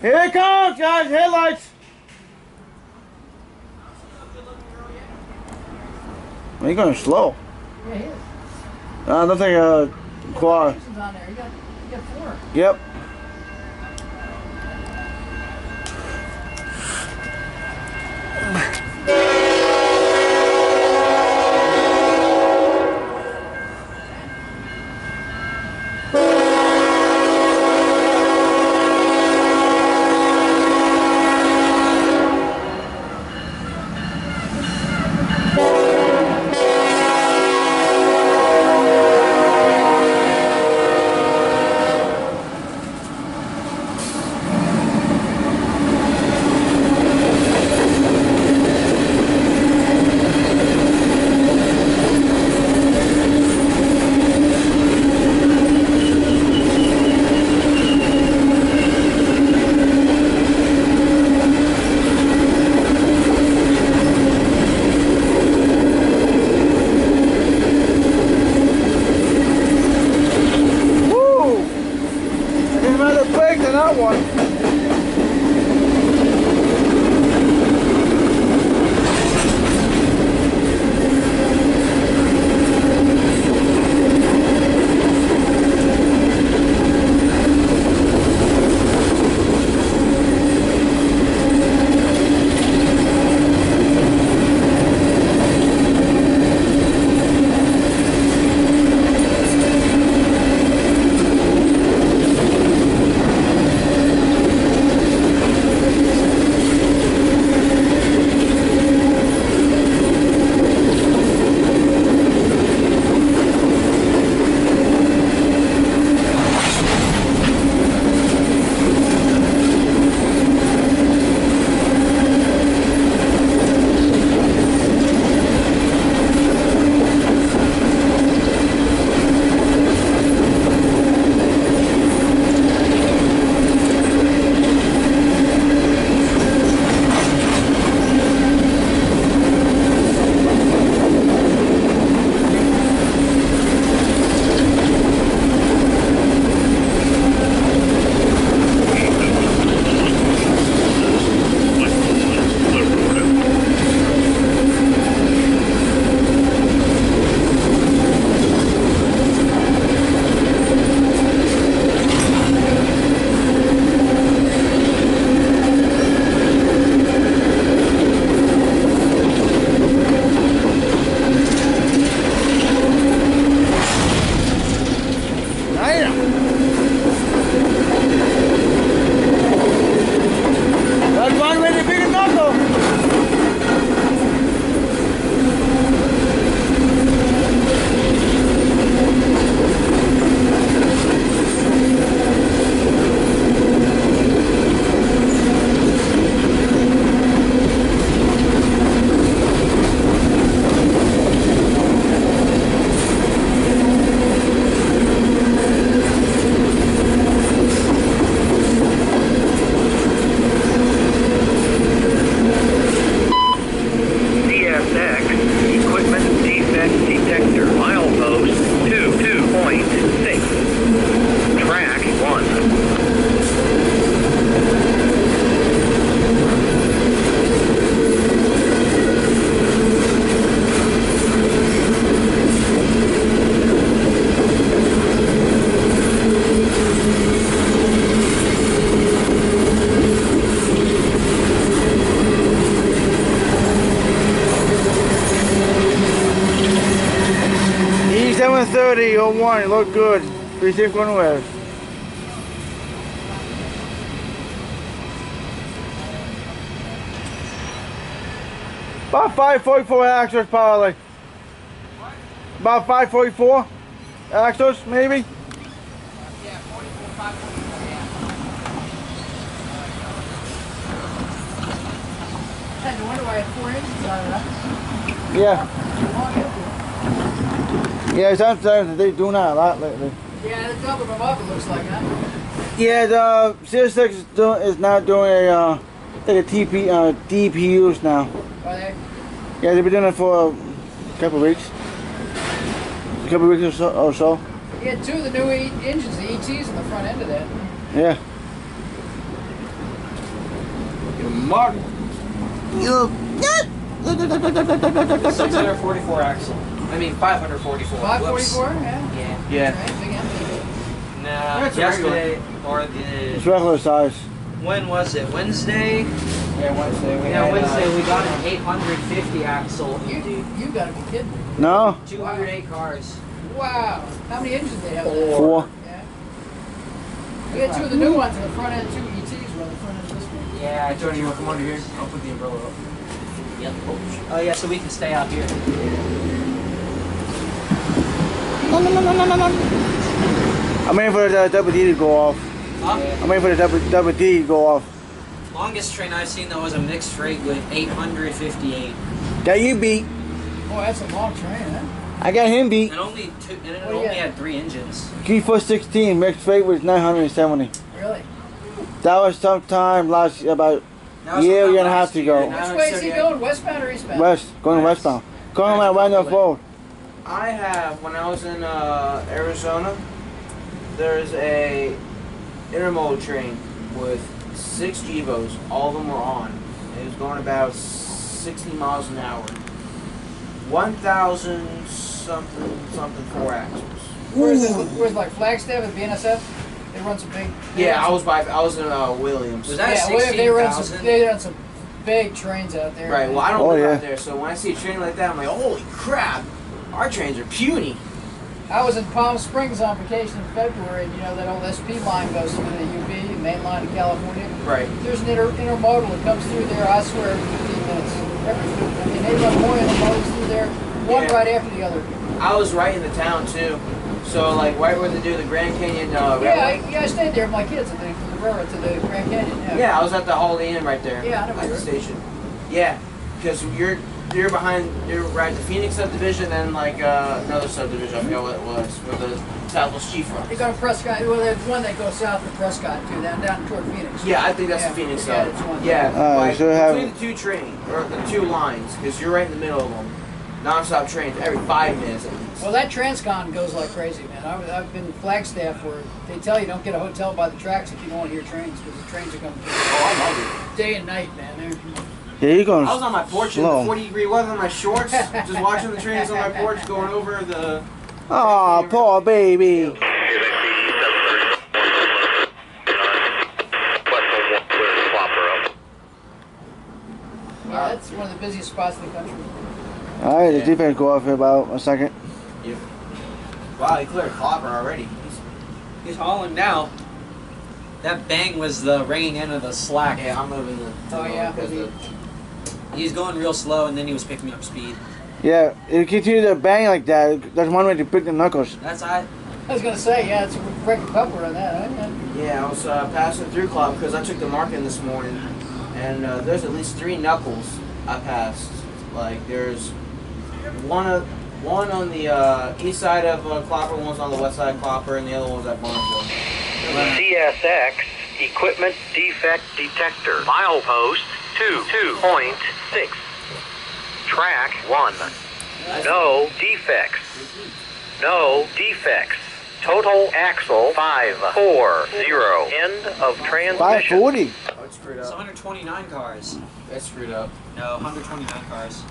Here it comes, guys. Headlights. Well, you're going slow. Yeah, he is. I don't think quad. On there. You got 4. Yep. That one. E730-01, it looked good. Pretty safe going west. About 544 axles probably. What? About 544 axles maybe. Yeah, 44, 544, yeah. No wonder why I had 4 inches out of that. Yeah. Yeah, sometimes they're doing that a lot lately. Yeah, they're doubling them up, it looks like, huh? Yeah, the CSX is not doing a like a DPUs now. Are they? Yeah, they've been doing it for a couple of weeks. A couple of weeks or so. Yeah, 2 of the new engines, the ETs in the front end of that. Yeah. model. You. 644 axle. I mean 544. 544? Whoops. Yeah. Yeah. Right, big empty. Nah, That's yesterday or It's the regular size. when was it? Wednesday? Yeah, Wednesday. Wednesday we got an 850 axle. You gotta be kidding me. No? 208 cars. Wow. How many engines they have? Four. Yeah. We had two of the new ones in the front end, two ETs were on the front end of this one. Yeah, Tony, you want to come under here? I'll put the umbrella up. Yep. Oh yeah, so we can stay out here. I'm waiting for the double D to go off. Huh? I'm waiting for the double D to go off. Longest train I've seen though was a mixed freight with 858. That you beat. Boy, that's a long train, huh? I got him beat. And only it What do you only got? had 3 engines. Q416 mixed freight was 970. Really? That was sometime last about That was year sometime and a half last to year. go. Which way is he going? Westbound or eastbound? West, going West. westbound. Going around Randolph Road. I have, when I was in Arizona, there's a intermodal train with 6 Gevos. All of them were on. It was going about 60 miles an hour. 1,000 something 4 axles. Where's like Flagstaff at BNSF? They run some big. Yeah, I was in Williams. Was that Yeah, well, they run 16,000? they run some big trains out there. Right, well I don't Oh, live yeah. out there, so when I see a train like that, I'm like, holy crap, our trains are puny. I was in Palm Springs on vacation in February, and you know that old SP line goes through the UP, main line of California. Right. There's an intermodal that comes through there, I swear, every 15 minutes. I mean, they run more intermodals through there, one Yeah. right after the other. I was right in the town too. So like right where they do the Grand Canyon railway. I stayed there with my kids at the railroad to the Grand Canyon. Yeah, I was at the Holiday Inn right there. Yeah, I know at the where. station. Yeah, because you're right at the Phoenix subdivision and like another subdivision. I forgot what it was, where the Southwest Chief runs. They go to Prescott. Well, there's one that goes south of Prescott too, down toward Phoenix. Yeah, I think that's Yeah. the Phoenix Yeah, side. it's one. Yeah, like so have- between the two trains or the two lines, because you're right in the middle of them. Non-stop trains every 5 minutes at least. Well, that Transcon goes like crazy, man. I've been in Flagstaff where they tell you don't get a hotel by the tracks if you don't want to hear trains, because the trains are coming through Oh, I love day and night, man. Yeah, you're going it. I was on my porch in slow. the 40-degree weather in my shorts, just watching the trains on my porch going over the. Oh, poor baby. Yeah, that's one of the busiest spots in the country. Alright, the defense go off in about a second. Yep. Wow, he cleared Clopper already. He's hauling now. That bang was the ringing end of the slack. Yeah, I'm moving the. Oh, yeah. because the- He's going real slow, and then he was picking up speed. Yeah, if you continue to bang like that, that's one way to pick the knuckles. That's I was gonna say, yeah, it's a break a coupler on that, huh? Yeah, I was passing through Clopper because I took the market this morning, and there's at least 3 knuckles I passed. Like there's one on the east side of Clopper, one's on the west side of Clopper, and the other one's at Barnesville. CSX Equipment Defect Detector. Milepost 2.6. Track 1. No defects. No defects. Total axle 540. End of transmission. 540. Oh, it's screwed It's up. 129 cars. That's screwed up. No, 129 cars.